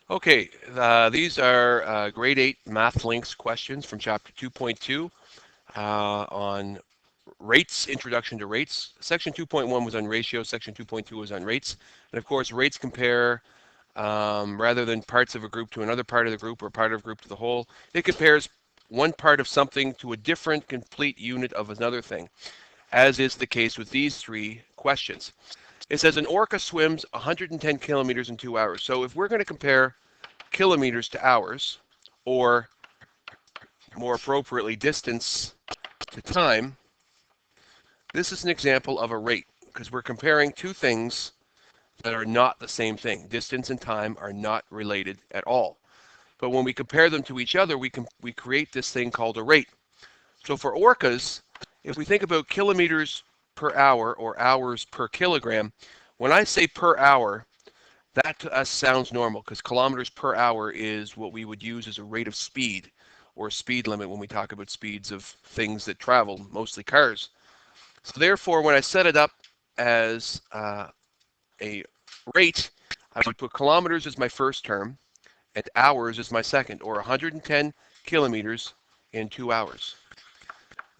Okay, these are grade 8 math links questions from chapter 2.2 on rates, introduction to rates. Section 2.1 was on ratio, section 2.2 was on rates. And of course, rates compare rather than parts of a group to another part of the group or part of a group to the whole. It compares one part of something to a different complete unit of another thing, as is the case with these three questions. It says an orca swims 110 kilometers in 2 hours. So if we're going to compare kilometers to hours, or more appropriately, distance to time, this is an example of a rate because we're comparing two things that are not the same thing. Distance and time are not related at all. But when we compare them to each other, we create this thing called a rate. So for orcas, if we think about kilometers per hour or hours per kilogram, when I say per hour, that to us sounds normal because kilometers per hour is what we would use as a rate of speed or speed limit when we talk about speeds of things that travel, mostly cars. So therefore, when I set it up as a rate, I would put kilometers as my first term and hours as my second, or 110 kilometers in 2 hours.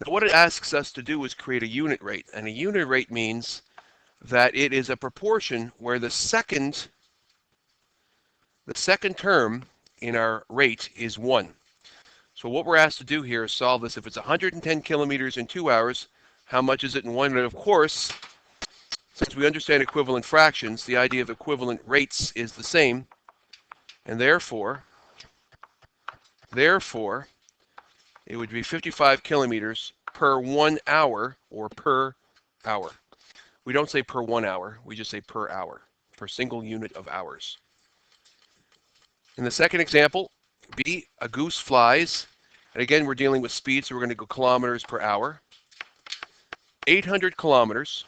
Now, what it asks us to do is create a unit rate, and a unit rate means that it is a proportion where the second term in our rate is 1. So what we're asked to do here is solve this. If it's 110 kilometers in 2 hours, how much is it in 1? And of course, since we understand equivalent fractions, the idea of equivalent rates is the same, and therefore, it would be 55 kilometers per 1 hour, or per hour. We don't say per 1 hour, we just say per hour, per single unit of hours. In the second example, B, a goose flies, and again we're dealing with speed, so we're going to go kilometers per hour, 800 kilometers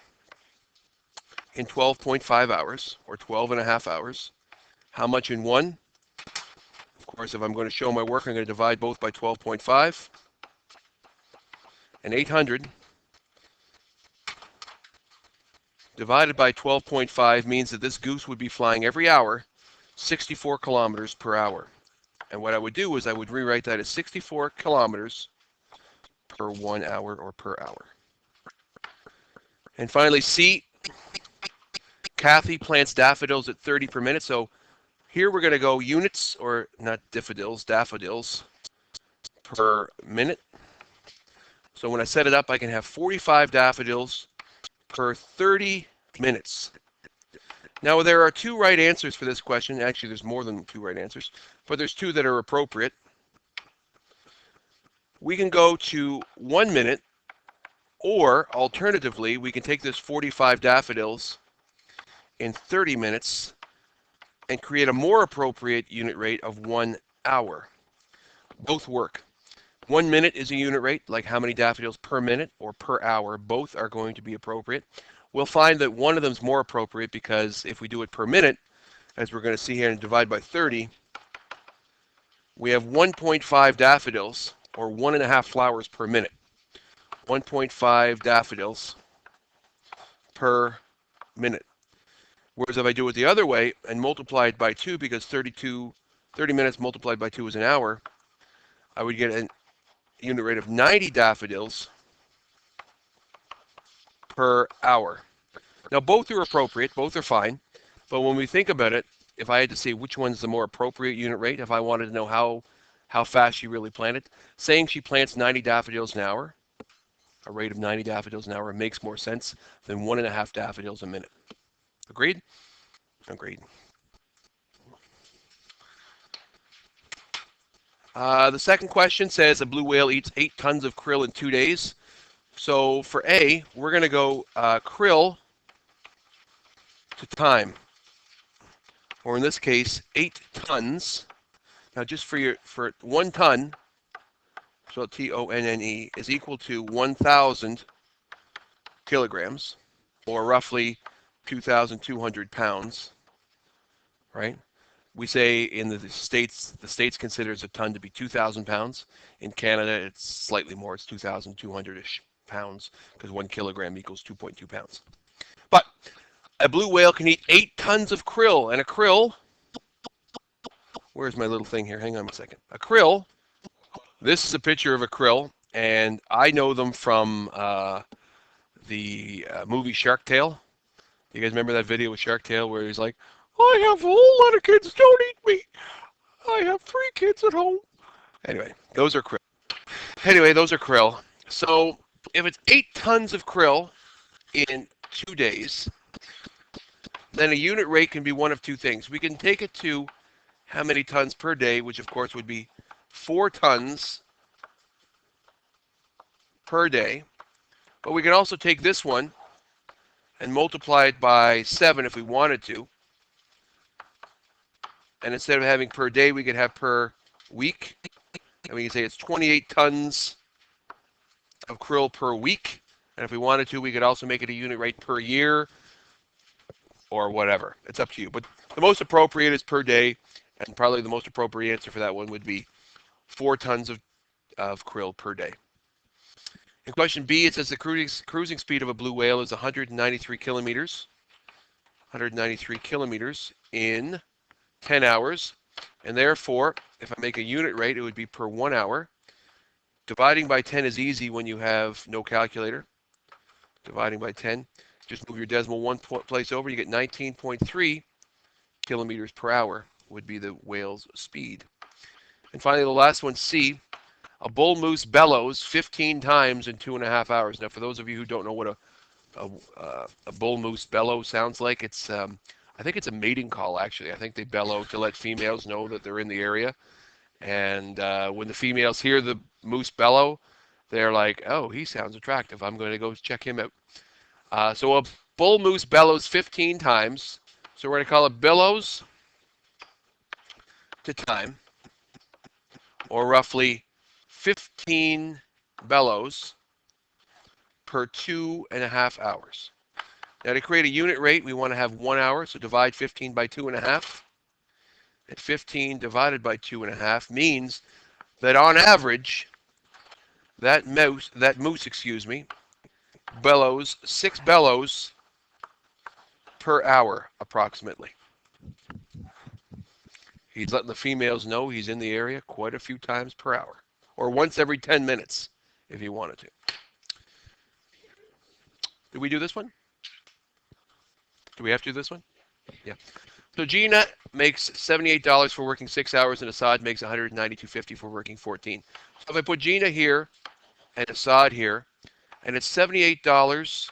in 12.5 hours, or 12 and a half hours. How much in 1? Of course, if I'm going to show my work, I'm going to divide both by 12.5. And 800 divided by 12.5 means that this goose would be flying every hour 64 kilometers per hour. And what I would do is I would rewrite that as 64 kilometers per 1 hour, or per hour. And finally, C, Kathy plants daffodils at 30 per minute. So here we're going to go units, or not daffodils per minute. So when I set it up, I can have 45 daffodils per 30 minutes. Now, there are two right answers for this question. Actually, there's more than two right answers, but there's two that are appropriate. We can go to 1 minute, or alternatively, we can take this 45 daffodils in 30 minutes and create a more appropriate unit rate of 1 hour. Both work. 1 minute is a unit rate, like how many daffodils per minute or per hour. Both are going to be appropriate. We'll find that one of them is more appropriate because if we do it per minute, as we're going to see here, and divide by 30, we have 1.5 daffodils, or 1.5 flowers per minute. 1.5 daffodils per minute. Whereas if I do it the other way and multiply it by 2, because 30 minutes multiplied by 2 is an hour, I would get a unit rate of 90 daffodils per hour. Now, both are appropriate, both are fine, but when we think about it, if I had to say which one's the more appropriate unit rate, if I wanted to know how fast she really planted, saying she plants 90 daffodils an hour, a rate of 90 daffodils an hour, makes more sense than 1.5 daffodils a minute. Agreed? Agreed. The second question says a blue whale eats 8 tons of krill in 2 days. So for A, we're going to go krill to time, or in this case, 8 tons. Now, just for 1 ton, so T-O-N-N-E, is equal to 1,000 kilograms, or roughly 2,200 pounds, right? We say in the states considers a ton to be 2,000 pounds. In Canada, it's slightly more. It's 2,200-ish pounds, because 1 kilogram equals 2.2 pounds. But a blue whale can eat 8 tons of krill, and a krill Where's my little thing here? Hang on a second. A krill. This is a picture of a krill, and I know them from the movie Shark Tale. You guys remember that video with Shark Tale where he's like, I have a whole lot of kids, don't eat me. I have 3 kids at home. Anyway, those are krill. So if it's 8 tons of krill in 2 days, then a unit rate can be one of 2 things. We can take it to how many tons per day, which of course would be 4 tons per day. But we can also take this one and multiply it by 7 if we wanted to. And instead of having per day, we could have per week. And we can say it's 28 tons of krill per week. And if we wanted to, we could also make it a unit rate per year or whatever. It's up to you. But the most appropriate is per day. And probably the most appropriate answer for that one would be 4 tons of krill per day. In question B, it says the cruising speed of a blue whale is 193 kilometers. 193 kilometers in 10 hours. And therefore, if I make a unit rate, it would be per 1 hour. Dividing by 10 is easy when you have no calculator. Dividing by 10, just move your decimal one place over, you get 19.3 kilometers per hour would be the whale's speed. And finally, the last one, C, a bull moose bellows 15 times in 2.5 hours. Now, for those of you who don't know what a bull moose bellow sounds like, it's I think it's a mating call, actually. I think they bellow to let females know that they're in the area. And when the females hear the moose bellow, they're like, oh, he sounds attractive. I'm going to go check him out. So a bull moose bellows 15 times. So we're going to call it billows to time, or roughly 15 bellows per 2.5 hours. Now, to create a unit rate, we want to have 1 hour, so divide 15 by 2.5. And 15 divided by 2.5 means that on average, that moose, bellows 6 bellows per hour, approximately. He's letting the females know he's in the area quite a few times per hour, or once every 10 minutes, if he wanted to. Did we do this one? Do we have to do this one? Yeah. So Gina makes $78 for working 6 hours, and Assad makes $192.50 for working 14. So if I put Gina here and Assad here, and it's $78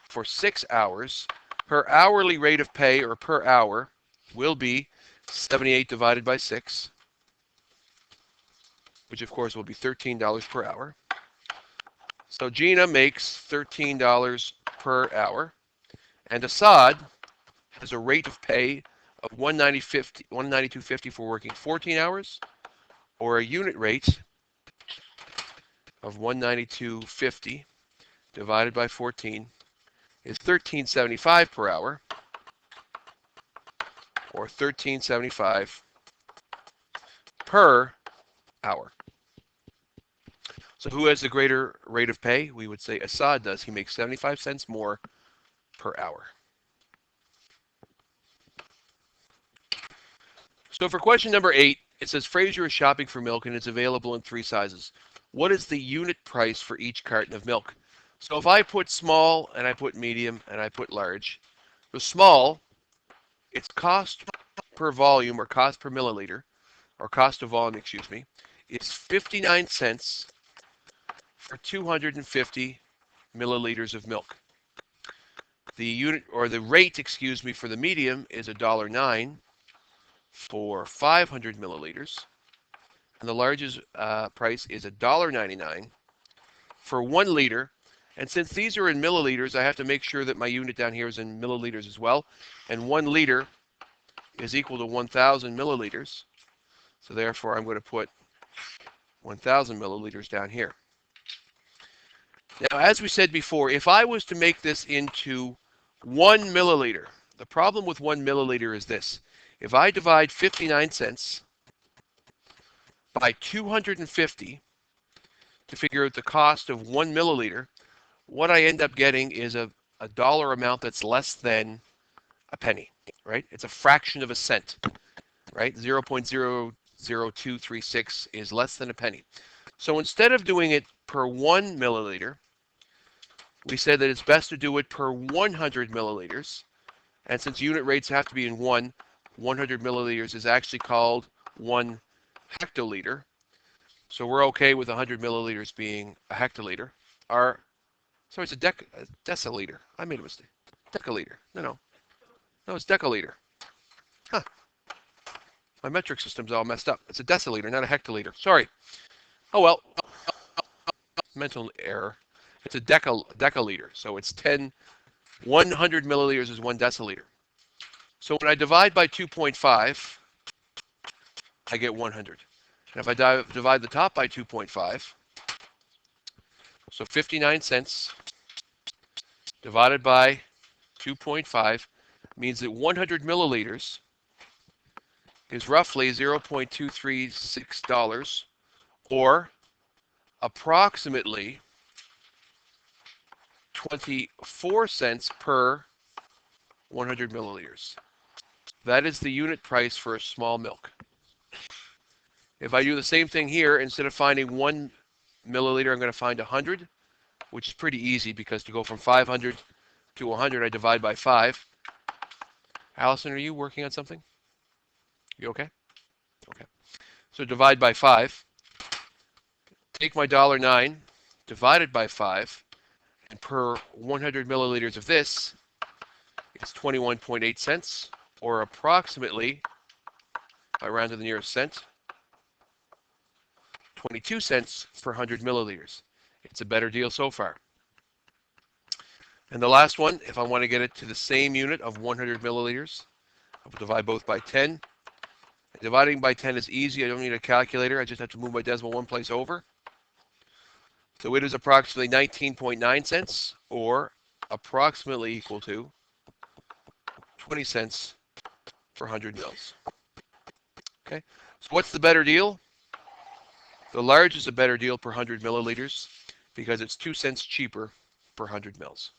for 6 hours, her hourly rate of pay, or per hour, will be 78 divided by 6, which of course will be $13 per hour. So Gina makes $13 per hour, and Assad has a rate of pay of $192.50 for working 14 hours, or a unit rate of $192.50 divided by 14 is $13.75 per hour, or $13.75 per hour. So who has the greater rate of pay? We would say Assad does. He makes 75 cents more per hour. So for question number 8, it says Fraser is shopping for milk and it's available in 3 sizes. What is the unit price for each carton of milk? So if I put small and I put medium and I put large, the small, its cost per volume, or cost per milliliter, or cost of volume, is 59 cents for 250 milliliters of milk. The unit, or the rate, for the medium is $1.09 for 500 milliliters, and the largest price is $1.99 for 1 liter. And since these are in milliliters, I have to make sure that my unit down here is in milliliters as well. And 1 liter is equal to 1,000 milliliters. So therefore, I'm going to put 1,000 milliliters down here. Now, as we said before, if I was to make this into 1 milliliter, the problem with 1 milliliter is this. If I divide 59 cents by 250 to figure out the cost of 1 milliliter, what I end up getting is a dollar amount that's less than a penny, right? It's a fraction of a cent. right? 0.00236 is less than a penny. So instead of doing it per 1 milliliter, we said that it's best to do it per 100 milliliters. And since unit rates have to be in 100 milliliters is actually called 1 hectoliter. So we're okay with 100 milliliters being a hectoliter. Sorry, it's a deciliter. I made a mistake. Deciliter. No, it's deciliter. Huh. My metric system's all messed up. It's a deciliter, not a hectoliter. Sorry. Oh well. Mental error. It's a deciliter. So it's 100 milliliters is 1 deciliter. So when I divide by 2.5, I get 100. And if I divide the top by 2.5, so 59 cents divided by 2.5 means that 100 milliliters is roughly $0.236 or approximately 24 cents per 100 milliliters. That is the unit price for a small milk. If I do the same thing here, instead of finding 1 milliliter, I'm going to find 100, which is pretty easy because to go from 500 to 100, I divide by 5. Allison, are you working on something? You okay? Okay. So divide by 5. Take my $1.09, divide it by 5, and per 100 milliliters of this, it's 21.8 cents, or approximately, if I round to the nearest cent, 22 cents per 100 milliliters. It's a better deal so far. And the last one, if I want to get it to the same unit of 100 milliliters, I will divide both by 10. Dividing by 10 is easy. I don't need a calculator. I just have to move my decimal one place over. So it is approximately 19.9 cents, or approximately equal to 20 cents per 100 mils. Okay, so what's the better deal? The large is a better deal per 100 milliliters because it's 2 cents cheaper per 100 mils.